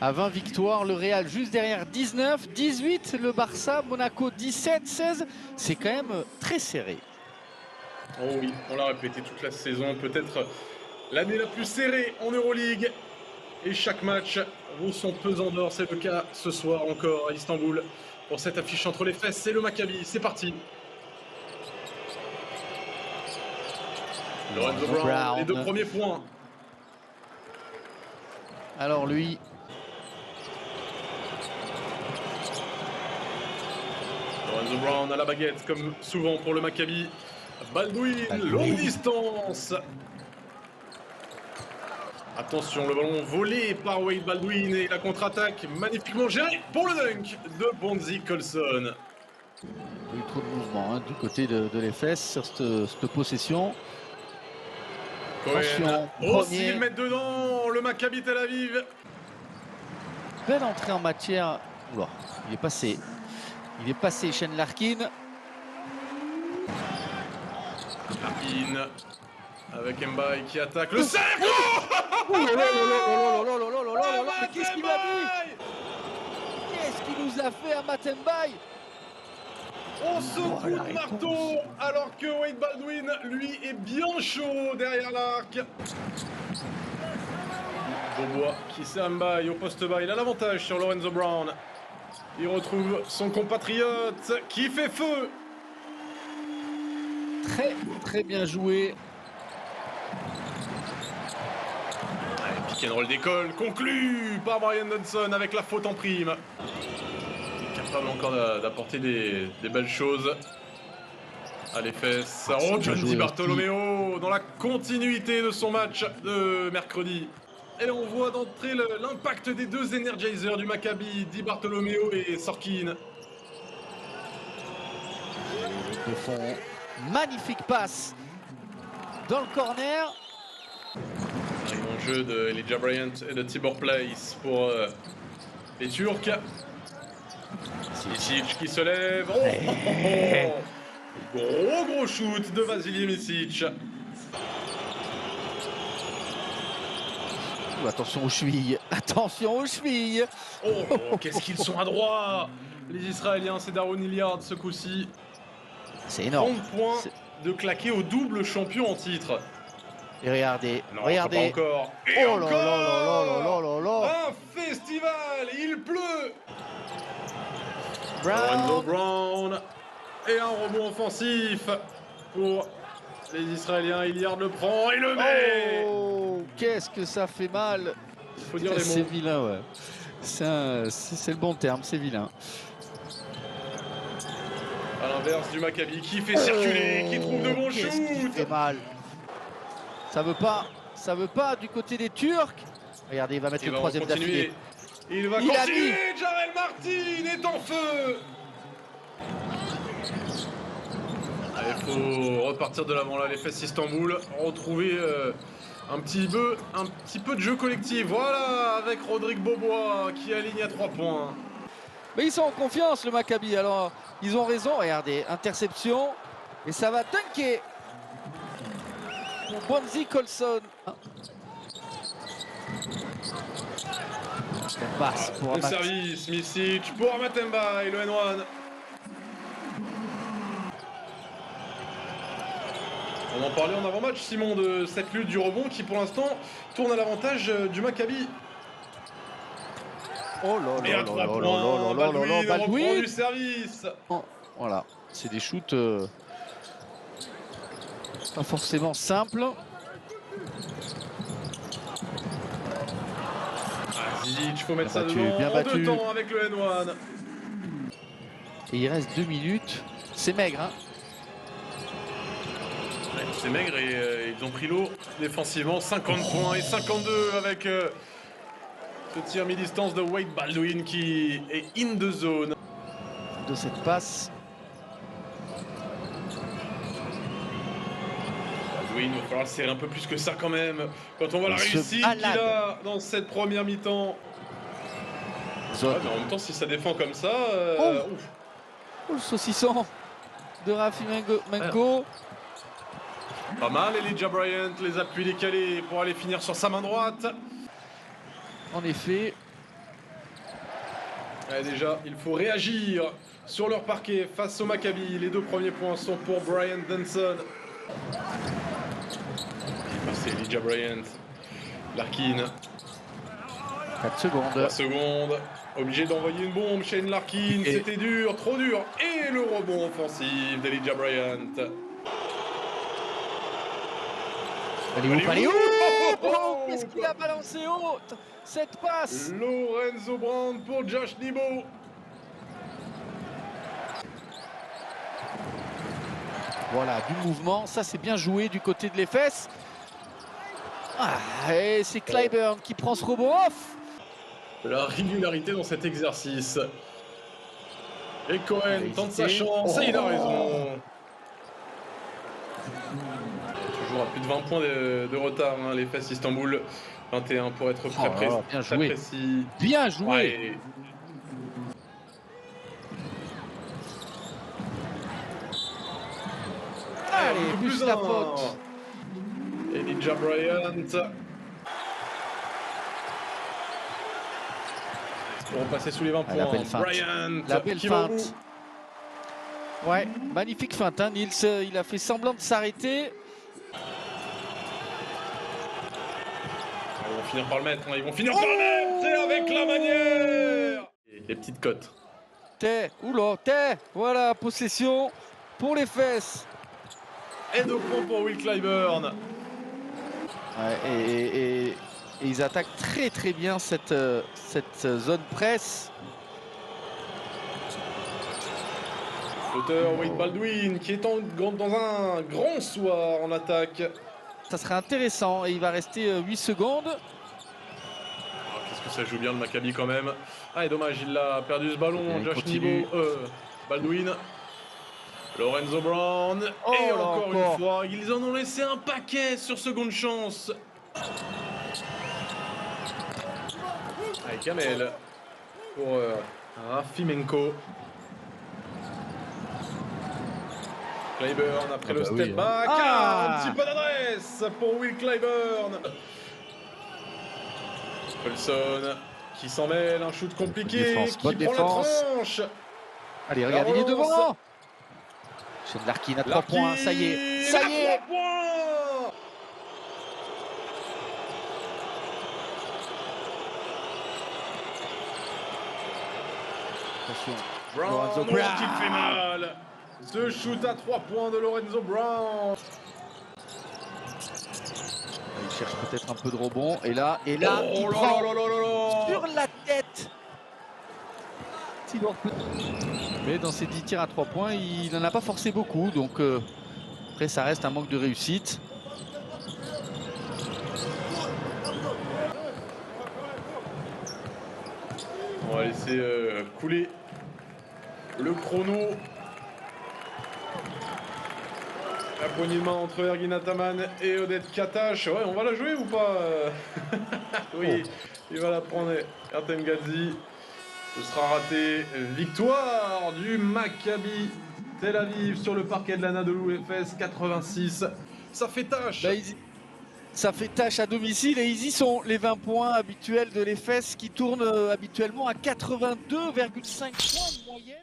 à 20 victoires. Le Real juste derrière 19, 18 le Barça, Monaco 17, 16. C'est quand même très serré. Oh oui, on l'a répété toute la saison, peut-être l'année la plus serrée en Euroleague. Et chaque match vaut son pesant d'or. C'est le cas ce soir encore à Istanbul pour cette affiche entre les fesses et le Maccabi. C'est parti. Lorenzo Brown, les 2 premiers points. Alors lui, Lorenzo Brown à la baguette, comme souvent pour le Maccabi. Baldwin, longue distance. Attention, le ballon volé par Wade Baldwin et la contre-attaque magnifiquement gérée pour le dunk de Bonzi Colson. il y a eu trop de mouvement du côté de les fesses sur cette possession. Cohen aussi le mettre dedans, le Maccabi Tel Aviv. Belle entrée en matière. Oula, il est passé. Il est passé, Shane Larkin. Larkin avec Mbaye qui attaque le cercle. Qu'est-ce qu'il a mis? Qu'est-ce qu'il nous a fait à Matembaye? On se coup de marteau alors que Wade Baldwin, lui, est bien chaud derrière l'arc. Bobois qui sert Mbaye au poste bas. Il a l'avantage sur Lorenzo Brown. Il retrouve son compatriote qui fait feu. Très bien joué. Allez, pick and roll d'école conclu par Brian Johnson avec la faute en prime. Il est capable encore d'apporter des belles choses à les fesses. Oh, John Di Bartolomeo dans la continuité de son match de mercredi. Et on voit d'entrée l'impact des 2 Energizers du Maccabi, Di Bartolomeo et Sorkin. De fond, magnifique passe dans le corner. Un bon jeu de Elijah Bryant et de Tibor Place pour les Turcs. Micic qui se lève. Gros shoot de Vasilij Micic. Attention aux chevilles, attention aux chevilles. Oh, qu'est-ce qu'ils sont adroits les Israéliens, c'est Darwin Hilliard ce coup-ci. C'est énorme. 30 points de claquer au double champion en titre. Et regardez, non, regardez. Pas encore. Et oh encore là là. Un festival, il pleut. Brown. Lorenzo Brown. Et un rebond offensif pour les Israéliens. Hilliard le prend et le met. Oh, qu'est-ce que ça fait mal. Il faut dire les mots. C'est vilain, ouais. C'est le bon terme, c'est vilain. À l'inverse du Maccabi qui fait circuler, qui trouve de bons shoots. Qui fait mal. Ça veut pas du côté des Turcs. Regardez, il va mettre le 3e d'affilée. Il va continuer. Jarell Martin est en feu. Il faut repartir de l'avant là, les fesses Istanbul, retrouver un petit peu de jeu collectif. Voilà, avec Rodrigue Bobois qui aligne à 3 points. Mais ils sont en confiance, le Maccabi. Alors, ils ont raison. Regardez, interception. Et ça va dunker pour Bonzi Colson. Passe pour bon service, Micic pour Mbaye, le N1. On en parlait en avant-match, Simon, de cette lutte du rebond qui, pour l'instant, tourne à l'avantage du Maccabi. Oh là là. Et à 3 points, Baldwin reprend du service. Voilà, c'est des shoots pas forcément simples. Il faut mettre ça dedans bien en battu. 2 temps avec le N1. Et il reste 2 minutes. C'est maigre, hein. Ouais, c'est maigre et ils ont pris l'eau défensivement. 50 points et 52 avec ce tir mi-distance de Wade Baldwin qui est in the zone. De cette passe. Baldwin, il va falloir le serrer un peu plus que ça quand même. Quand on voit la réussite qu'il a dans cette première mi-temps. Ouais, mais en même temps, si ça défend comme ça... le saucisson de Rafi Menko. Pas mal, Elijah Bryant, les appuis décalés pour aller finir sur sa main droite. En effet. Ouais, déjà, il faut réagir sur leur parquet face au Maccabi. Les 2 premiers points sont pour Brian Dunson. C'est Elijah Bryant. Larkin. 4 secondes. 3 secondes. Obligé d'envoyer une bombe. Shane Larkin. Et... C'était dur, trop dur. Et le rebond offensif d'Elijah Bryant. Allez où qu'est-ce qu'il a balancé haute cette passe. Lorenzo Brown pour Josh Nebo. Voilà, du mouvement, ça c'est bien joué du côté de l'Éphèse. Ah, et c'est Clyburn qui prend ce rebond off. De la régularité dans cet exercice. Et Cohen tente sa chance et il a raison. Toujours à plus de 20 points de retard, hein, l'Éphèse Istanbul. 21 pour être très, bien joué. précis. Bien joué. Ouais. Allez, plus la faute. Elijah Bryant. Pour repasser sous les 20 points. La belle feinte. Bryant. La belle feinte. Ouais, magnifique feinte. Hein. Nils, il a fait semblant de s'arrêter. Ils vont finir par le mettre. Hein. Ils vont finir par le mettre. Et avec la manière. Et les petites cotes. Voilà, possession pour les fesses. Et 2 points pour Will Clyburn. Ouais, et ils attaquent très bien cette zone presse. L'auteur Wade Baldwin qui est dans un grand soir en attaque. Ça serait intéressant et il va rester 8 secondes. Qu'est-ce que ça joue bien le Maccabi quand même. Ah et dommage, il a perdu ce ballon. Josh Nebo, Baldwin. Lorenzo Brown. Et encore une fois, ils en ont laissé un paquet sur seconde chance. Allez, Kamel pour Rafimenko. Clyburn après le step back. Un petit peu d'adresse pour Will Clyburn. Colson qui s'en mêle, un shoot compliqué, bonne défense. La tranche. Allez, regarde, il est devant. Shane Larkin à 3 points, ça y est. 3 points. Attention, Lorenzo Brown qui fait mal. Ce shoot à 3 points de Lorenzo Brown. Il cherche peut-être un peu de rebond. Et là, il prend sur la tête. Mais dans ces 10 tirs à 3 points, il n'en a pas forcé beaucoup. Donc après, ça reste un manque de réussite. On va laisser couler le chrono. La poignée de main entre Ergin Ataman et Odette Katash. Ouais, on va la jouer ou pas? Oui, il va la prendre Ertem Gadzi. Ce sera raté. Victoire du Maccabi Tel Aviv sur le parquet de l'Anadolu Efes 86. Ça fait tâche. Là, ça fait tâche à domicile et ils y sont, les 20 points habituels de l'Efes qui tournent habituellement à 82,5 points de moyenne.